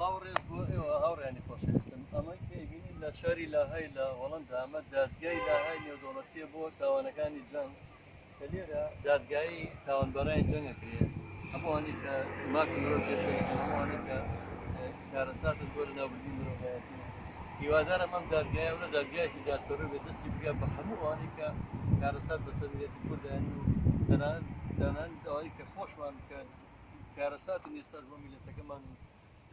بڵاو ڕێز بوو ئێوە هاوڕێنی خۆشەویستم ئەمە کەیبینین لە شاری لاهای لە وەڵەمدا ئەمە دادگای لاهای نێودەوڵەتیە بۆ تاوانەکانی جەنگ کە لێرە دادگایی تاوانبەرانی جەنگەکرێت هەمووانی کە مافی مرۆڤ پێشەوەی هەمووانی کە کارەساتن بۆ لە ناوبردنی مرۆڤایەتی هیوادارم ئەم دادگایە و لە دادگایەکی دادپەروە بێت دەستی بگا بە هەمووانی کە کارەسات بەسەر میلەتی کوردایان و تەنانەت ئەوەی کە خۆشمان بکەن کارەساتی ئێستاش بۆ میلەتەکەمان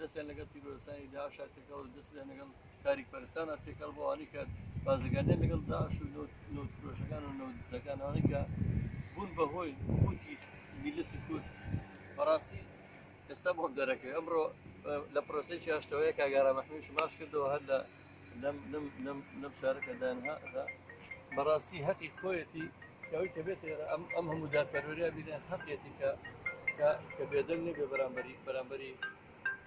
دەستیان لەگەڵ تیرۆرسانی داعشا تێکەڵ و دەستیان لەگەڵ تاریکپەرستانە تێکەڵ بۆ ئەوانی کە بازرگانیان لەگەڵ داعش و نەوتفرۆشەکان و نەودزەکان ئەوانەی کە بوون بەهۆی قوتی میلەتی کورد بەڕاستی ئێستا بۆم دەرەکەوێت ئەمڕۆ لە پرۆسەیەکی هەشتەوەیە کاگارا مەحموودیش باش کردەوە هەر لە لەم شارەکە دانها بەڕاستی هەقی خۆیەتی ئەوەی کە بێت ئەم هەموو دادپەروەریە بینێن حەقێتی کە بێدەنگ نەبێ بەرامبەری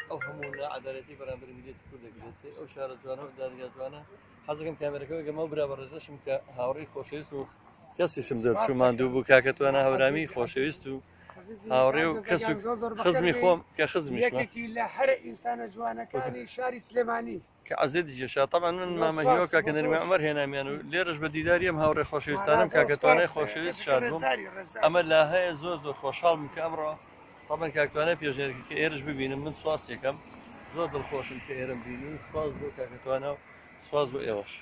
ئەو هەموو نەعەدالەتی بەرامبەری میلەتی کورد دەگرێت ئەو شارە جوانە و دادگا جوانە حەزەکەم کامێرەکەەوە گەمە برا بە ڕێزەشم کە هاوڕێی خۆشەویست و کەسیشم دەرچوو ماندوو بوو کاکەتوانە هەورامی خۆشەویست و هاوڕێ و کەس خزمی خۆم کە خزمی یەکێکی لە هەر ئینسانە جوانەکانی شاری سلێمانی کە عەزیز جێشا طبعا من مامەهیوە کاکە نەریمان عومەر هێنامیان و لێرەش بە دیداری ئەم هاوڕێ خۆشەویستانم کاکەتوانەی خۆشەویست شاد بووم ئەمە لا هەیە زۆر خۆشحاڵم کە ئەمڕۆ طبعا کاکتوانە پێشنێرێکی کە ئێرش ببینم من سواس یەکەم زۆر دڵخۆشم کە ئێرەم بینی سواس بۆ کاکەتوانە و سواس بۆ ئێوەش